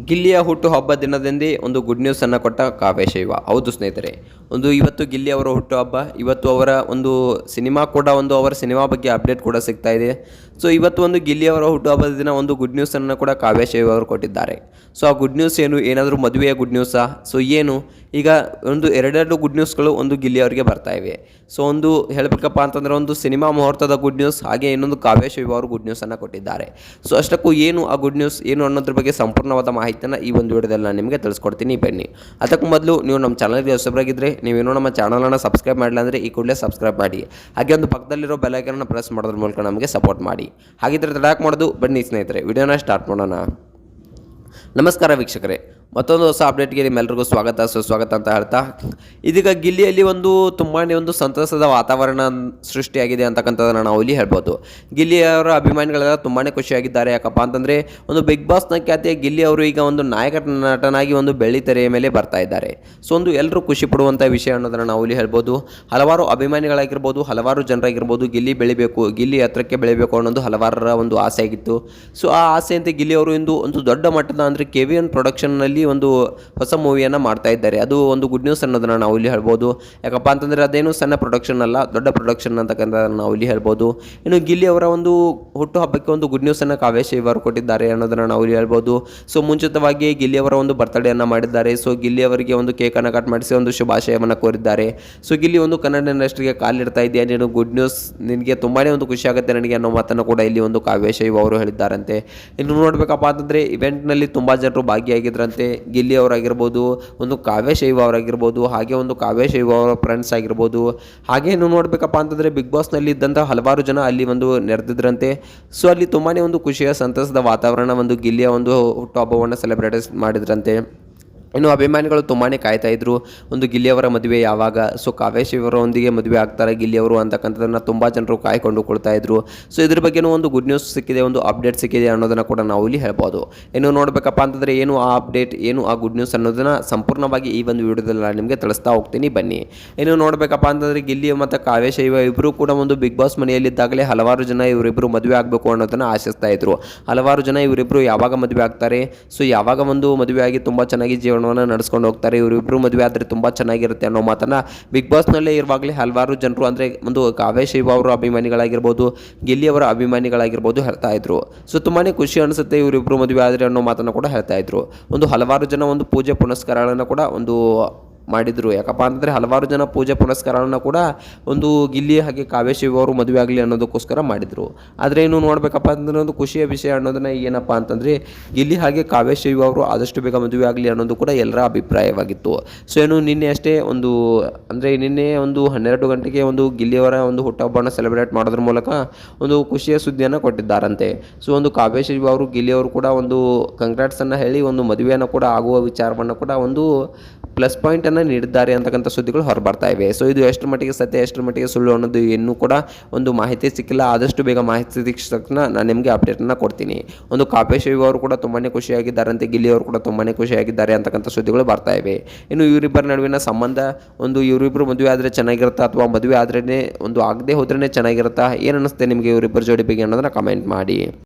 ಗಿಲ್ಲಿಯ ಹುಟ್ಟುಹಬ್ಬ ದಿನದಂದೇ ಒಂದು ಗುಡ್ ನ್ಯೂಸನ್ನು ಕೊಟ್ಟ ಕಾವ್ಯಶೈವ. ಹೌದು ಸ್ನೇಹಿತರೆ, ಇವತ್ತು ಗಿಲ್ಲಿ ಅವರ ಹುಟ್ಟುಹಬ್ಬ. ಇವತ್ತು ಅವರ ಒಂದು ಸಿನಿಮಾ ಕೂಡ ಅವರ ಸಿನಿಮಾ ಬಗ್ಗೆ ಅಪ್ಡೇಟ್ ಕೂಡ ಸಿಗ್ತಾ ಇದೆ. ಸೊ ಇವತ್ತು ಗಿಲ್ಲಿ ಅವರ ಹುಟ್ಟುಹಬ್ಬದ ದಿನ ಒಂದು ಗುಡ್ ನ್ಯೂಸನ್ನು ಕೂಡ ಕಾವ್ಯಶೈವ ಅವರು ಕೊಟ್ಟಿದ್ದಾರೆ. ಸೊ ಆ ಗುಡ್ ನ್ಯೂಸ್ ಏನಾದರೂ ಮದುವೆಯ ಗುಡ್ ನ್ಯೂಸಾ? ಸೊ ಈಗ ಎರಡೆರಡು ಗುಡ್ ನ್ಯೂಸ್ಗಳು ಗಿಲ್ಲಿ ಅವರಿಗೆ ಬರ್ತಾ ಇವೆ. ಸೊ ಹೇಳಬೇಕಪ್ಪ ಅಂತಂದರೆ ಸಿನಿಮಾ ಮುಹೂರ್ತದ ಗುಡ್ ನ್ಯೂಸ್, ಹಾಗೆ ಇನ್ನೊಂದು ಕಾವ್ಯಶೈವ ಅವರು ಗುಡ್ ನ್ಯೂಸನ್ನು ಕೊಟ್ಟಿದ್ದಾರೆ. ಸೊ ಅಷ್ಟಕ್ಕೂ ಆ ಗುಡ್ ನ್ಯೂಸ್ ಅನ್ನೋದ್ರ ಬಗ್ಗೆ ಸಂಪೂರ್ಣವಾದ ಮಾಹಿತಿಯನ್ನು ಈ ಒಂದು ವಿಡಿಯೋದಲ್ಲಿ ನಾನು ನಿಮಗೆ ತಿಳಿಸ್ಕೊಡ್ತೀನಿ. ಬನ್ನಿ. ಅದಕ್ಕೂ ಮೊದಲು ನೀವು ನಮ್ಮ ಚಾನಲ್ಗೆ ಹೊಸಬರಾಗಿದ್ದರೆ, ನೀವೇನೋ ನಮ್ಮ ಚಾನಲನ್ನು ಸಬ್ಸ್ಕ್ರೈಬ್ ಮಾಡಿಲ್ಲ ಅಂದರೆ ಈ ಕೂಡಲೇ ಸಬ್ಸ್ಕ್ರೈಬ್ ಮಾಡಿ. ಹಾಗೆ ಪಕ್ಕದಲ್ಲಿರೋ ಬೆಲ್ ಐಕಾನ್ನ ಪ್ರೆಸ್ ಮಾಡೋದ್ರ ಮೂಲಕ ನಮಗೆ ಸಪೋರ್ಟ್ ಮಾಡಿ. ಹಾಗಿದ್ರೆ ತಡಾಕ್ ಮಾಡೋದು ಬನ್ನಿ ಸ್ನೇಹಿತರೆ, ವಿಡಿಯೋನ ಸ್ಟಾರ್ಟ್ ಮಾಡೋಣ. ನಮಸ್ಕಾರ ವೀಕ್ಷಕರೇ, ಮತ್ತೊಂದು ಹೊಸ ಅಪ್ಡೇಟ್ಗೆ ನಿಮ್ಮೆಲ್ಲರಿಗೂ ಸುಸ್ವಾಗತ ಅಂತ ಹೇಳ್ತಾ, ಇದೀಗ ಗಿಲ್ಲಿಯಲ್ಲಿ ತುಂಬಾ ಸಂತಸದ ವಾತಾವರಣ ಸೃಷ್ಟಿಯಾಗಿದೆ ಅಂತಕ್ಕಂಥದ್ದನ್ನು ನಾವು ಇಲ್ಲಿ ಹೇಳ್ಬೋದು. ಗಿಲ್ಲಿಯವರ ಅಭಿಮಾನಿಗಳೆಲ್ಲ ತುಂಬಾ ಖುಷಿಯಾಗಿದ್ದಾರೆ. ಯಾಕಪ್ಪ ಅಂತಂದರೆ ಬಿಗ್ ಬಾಸ್ನ ಖ್ಯಾತಿಯ ಗಿಲ್ಲಿ ಅವರು ಈಗ ನಾಯಕ ನಟನಾಗಿ ಬೆಳ್ಳಿ ತೆರೆಯ ಮೇಲೆ ಬರ್ತಾ ಇದ್ದಾರೆ. ಸೊ ಎಲ್ಲರೂ ಖುಷಿ ಪಡುವಂಥ ವಿಷಯ ಅನ್ನೋದನ್ನು ನಾವು ಇಲ್ಲಿ ಹೇಳ್ಬೋದು. ಹಲವಾರು ಅಭಿಮಾನಿಗಳಾಗಿರ್ಬೋದು, ಹಲವಾರು ಜನರಾಗಿರ್ಬೋದು, ಗಿಲ್ಲಿ ಬೆಳಿಬೇಕು, ಗಿಲ್ಲಿ ಹತ್ರಕ್ಕೆ ಬೆಳಿಬೇಕು ಅನ್ನೋದು ಹಲವಾರರ ಆಸೆ ಆಗಿತ್ತು. ಸೊ ಆ ಆಸೆಯಂತೆ ಗಿಲ್ಲಿ ಅವರು ಇಂದು ದೊಡ್ಡ ಮಟ್ಟದ ಅಂದರೆ KVN ಪ್ರೊಡಕ್ಷನ್ನಲ್ಲಿ ಹೊಸ ಮೂವಿಯನ್ನು ಮಾಡ್ತಾ ಇದ್ದಾರೆ. ಅದು ಗುಡ್ ನ್ಯೂಸ್ ಅನ್ನೋದನ್ನು ನಾವು ಇಲ್ಲಿ ಹೇಳ್ಬೋದು. ಯಾಕಪ್ಪ ಅಂತಂದರೆ ಅದೇನು ಸಣ್ಣ ಪ್ರೊಡಕ್ಷನ್ ಅಲ್ಲ, ದೊಡ್ಡ ಪ್ರೊಡಕ್ಷನ್ ಅಂತಕ್ಕಂಥದ್ದನ್ನು ನಾವು ಇಲ್ಲಿ ಹೇಳ್ಬೋದು. ಇನ್ನು ಗಿಲ್ಲಿ ಅವರ ಹುಟ್ಟುಹಬ್ಬಕ್ಕೆ ಗುಡ್ ನ್ಯೂಸನ್ನು ಕಾವ್ಯಶೈವ ಅವರು ಕೊಟ್ಟಿದ್ದಾರೆ ಅನ್ನೋದನ್ನು ನಾವು ಇಲ್ಲಿ ಹೇಳ್ಬೋದು. ಸೊ ಮುಂಚಿತವಾಗಿ ಗಿಲ್ಲಿ ಅವರ ಬರ್ತ್ಡೇಯನ್ನು ಮಾಡಿದ್ದಾರೆ. ಸೊ ಗಿಲ್ಲಿ ಅವರಿಗೆ ಕೇಕನ್ನು ಕಟ್ ಮಾಡಿಸಿ ಶುಭಾಶಯವನ್ನು ಕೋರಿದ್ದಾರೆ. ಸೊ ಗಿಲ್ಲಿ ಕನ್ನಡ ಇಂಡಸ್ಟ್ರಿಗೆ ಕಾಲಿಡ್ತಾ ಇದೆಯಾ, ನೀನು ಗುಡ್ ನ್ಯೂಸ್, ನಿನಗೆ ತುಂಬಾ ಖುಷಿ ಆಗುತ್ತೆ ನನಗೆ ಅನ್ನೋ ಮಾತನ್ನು ಕೂಡ ಇಲ್ಲಿ ಕಾವ್ಯಶೈವ ಅವರು ಹೇಳಿದ್ದಾರಂತೆ. ಇನ್ನು ನೋಡಬೇಕಪ್ಪ ಅಂತಂದರೆ ಇವೆಂಟ್ನಲ್ಲಿ ತುಂಬ ಜನರು ಭಾಗಿಯಾಗಿದ್ದರಂತೆ. ಗಿಲ್ಲಿ ಅವರಾಗಿರ್ಬೋದು, ಕಾವ್ಯಶೈವ ಅವರಾಗಿರ್ಬೋದು, ಹಾಗೆ ಕಾವ್ಯಶೈವ ಅವರ ಫ್ರೆಂಡ್ಸ್ ಆಗಿರ್ಬೋದು. ಹಾಗೆ ನೋಡಬೇಕಪ್ಪ ಅಂತಂದರೆ ಬಿಗ್ ಬಾಸ್ನಲ್ಲಿ ಇದ್ದಂಥ ಹಲವಾರು ಜನ ಅಲ್ಲಿ ನೆರೆದಿದ್ರಂತೆ. ಸೊ ಅಲ್ಲಿ ತುಂಬಾ ಖುಷಿಯ ಸಂತಸದ ವಾತಾವರಣ ಗಿಲ್ಲಿಯ ಹುಟ್ಟುಹಬ್ಬವನ್ನು ಸೆಲೆಬ್ರೇಟ್ ಮಾಡಿದ್ರಂತೆ. ಇನ್ನು ಅಭಿಮಾನಿಗಳು ತುಂಬಾ ಕಾಯ್ತಾ ಇದ್ರು, ಗಿಲ್ಲಿಯವರ ಮದುವೆ ಯಾವಾಗ, ಸೊ ಕಾವ್ಯಶೈವರೊಂದಿಗೆ ಮದುವೆ ಆಗ್ತಾರೆ ಗಿಲ್ಲಿಯವರು ಅಂತಕ್ಕಂಥದ್ದನ್ನು ತುಂಬ ಜನರು ಕಾಯ್ಕೊಂಡು ಕೊಳ್ತಾ ಇದ್ರು. ಸೊ ಇದ್ರ ಬಗ್ಗೆನೂ ಗುಡ್ ನ್ಯೂಸ್ ಸಿಕ್ಕಿದೆ, ಅಪ್ಡೇಟ್ ಸಿಕ್ಕಿದೆ ಅನ್ನೋದನ್ನು ಕೂಡ ನಾವು ಇಲ್ಲಿ ಹೇಳ್ಬೋದು. ಇನ್ನು ನೋಡಬೇಕಪ್ಪ ಅಂತಂದರೆ ಆ ಅಪ್ಡೇಟ್, ಆ ಗುಡ್ ನ್ಯೂಸ್ ಅನ್ನೋದನ್ನು ಸಂಪೂರ್ಣವಾಗಿ ಈ ವಿಡಿಯೋದಲ್ಲಿ ನಾನು ನಿಮಗೆ ತಿಳಿಸ್ತಾ ಹೋಗ್ತೀನಿ. ಬನ್ನಿ. ಇನ್ನು ನೋಡಬೇಕಪ್ಪ ಅಂತಂದರೆ ಗಿಲ್ಲಿ ಮತ್ತು ಕಾವ್ಯಶೈವ ಇಬ್ಬರು ಕೂಡ ಬಿಗ್ ಬಾಸ್ ಮನೆಯಲ್ಲಿದ್ದಾಗಲೇ ಹಲವಾರು ಜನ ಇವರಿಬ್ಬರು ಮದುವೆ ಆಗಬೇಕು ಅನ್ನೋದನ್ನು ಆಶಿಸ್ತಾ ಇದ್ರು. ಹಲವಾರು ಜನ ಇವರಿಬ್ಬರು ಯಾವಾಗ ಮದುವೆ ಆಗ್ತಾರೆ, ಸೊ ಯಾವಾಗ ಮದುವೆ ಆಗಿ ತುಂಬ ಚೆನ್ನಾಗಿ ನಡೆಸ್ಕೊಂಡು ಹೋಗ್ತಾರೆ, ಇವರಿಬ್ಬರು ಮದುವೆ ಆದರೆ ತುಂಬ ಚೆನ್ನಾಗಿರುತ್ತೆ ಅನ್ನೋ ಮಾತನ್ನು ಬಿಗ್ ಬಾಸ್ನಲ್ಲೇ ಇರುವಾಗಲೇ ಹಲವಾರು ಜನರು ಅಂದರೆ ಕಾವ್ಯಶೈವ ಅವರ ಅಭಿಮಾನಿಗಳಾಗಿರ್ಬೋದು, ಗಿಲ್ಲಿಯವರ ಅಭಿಮಾನಿಗಳಾಗಿರ್ಬೋದು ಹೇಳ್ತಾ ಇದ್ರು. ಸೊ ತುಂಬಾ ಖುಷಿ ಅನಿಸುತ್ತೆ ಇವರಿಬ್ಬರು ಮದುವೆ ಆದರೆ ಅನ್ನೋ ಮಾತನ್ನು ಕೂಡ ಹೇಳ್ತಾ ಇದ್ರು. ಹಲವಾರು ಜನ ಪೂಜೆ ಪುನಸ್ಕಾರಗಳನ್ನು ಕೂಡ ಮಾಡಿದರು. ಯಾಕಪ್ಪ ಅಂತಂದರೆ ಹಲವಾರು ಜನ ಪೂಜೆ ಪುನಸ್ಕಾರಗಳನ್ನು ಕೂಡ ಗಿಲ್ಲಿ ಹಾಗೆ ಕಾವ್ಯಶೈವ ಅವರು ಮದುವೆ ಆಗಲಿ ಅನ್ನೋದಕ್ಕೋಸ್ಕರ ಮಾಡಿದರು. ಆದರೆ ಇನ್ನು ನೋಡಬೇಕಪ್ಪ ಅಂತಂದರೆ ಖುಷಿಯ ವಿಷಯ ಅನ್ನೋದನ್ನ ಏನಪ್ಪ ಅಂತಂದರೆ ಗಿಲ್ಲಿ ಹಾಗೆ ಕಾವ್ಯಶೈವ ಅವರು ಆದಷ್ಟು ಬೇಗ ಮದುವೆ ಆಗಲಿ ಅನ್ನೋದು ಕೂಡ ಎಲ್ಲರ ಅಭಿಪ್ರಾಯವಾಗಿತ್ತು. ಸೊ ನಿನ್ನೆ ಅಷ್ಟೇ ನಿನ್ನೆ 12 ಗಂಟೆಗೆ ಗಿಲ್ಲಿಯವರ ಹುಟ್ಟುಹಬ್ಬವನ್ನು ಸೆಲೆಬ್ರೇಟ್ ಮಾಡೋದ್ರ ಮೂಲಕ ಖುಷಿಯ ಸುದ್ದಿಯನ್ನು ಕೊಟ್ಟಿದ್ದಾರಂತೆ. ಸೊ ಕಾವ್ಯಶೈವ ಅವರು ಗಿಲ್ಲಿಯವರು ಕೂಡ ಕಂಗ್ರಾಟ್ಸನ್ನು ಹೇಳಿ ಮದುವೆಯನ್ನು ಕೂಡ ಆಗುವ ವಿಚಾರವನ್ನು ಕೂಡ ಪ್ಲಸ್ ಪಾಯಿಂಟನ್ನು ನೀಡಿದ್ದಾರೆ ಅಂತಕ್ಕಂಥ ಸುದ್ದಿಗಳು ಹೊರಬರ್ತಾ ಇವೆ. ಸೊ ಇದು ಎಷ್ಟರ ಮಟ್ಟಿಗೆ ಸತ್ಯ, ಎಷ್ಟರ ಮಟ್ಟಿಗೆ ಸುಳ್ಳು ಅನ್ನೋದು ಇನ್ನೂ ಕೂಡ ಮಾಹಿತಿ ಸಿಕ್ಕಿಲ್ಲ. ಆದಷ್ಟು ಬೇಗ ಮಾಹಿತಿ ಸಿಕ್ಕ ತಕ್ಷಣ ನಾನು ನಿಮಗೆ ಅಪ್ಡೇಟನ್ನು ಕೊಡ್ತೀನಿ. ಕಾವ್ಯಶೈವ ಅವರು ಕೂಡ ತುಂಬಾ ಖುಷಿಯಾಗಿದ್ದಾರಂತೆ, ಗಿಲ್ಲಿ ಅವರು ಕೂಡ ತುಂಬಾ ಖುಷಿಯಾಗಿದ್ದಾರೆ ಅಂತಕ್ಕಂಥ ಸುದ್ದಿಗಳು ಬರ್ತಾ ಇವೆ. ಇನ್ನು ಇವರಿಬ್ಬರ ನಡುವಿನ ಸಂಬಂಧ ಇವರಿಬ್ಬರು ಮದುವೆ ಆದರೆ ಚೆನ್ನಾಗಿರುತ್ತಾ, ಅಥವಾ ಮದುವೆ ಆದ್ರೇ ಆಗದೆ ಹೋದ್ರೇ ಚೆನ್ನಾಗಿರುತ್ತಾ, ಏನು ಅನ್ನಿಸುತ್ತೆ ನಿಮಗೆ ಇವರಿಬ್ಬರ ಜೋಡಿ ಬಗ್ಗೆ ಅನ್ನೋದನ್ನ ಕಮೆಂಟ್ ಮಾಡಿ.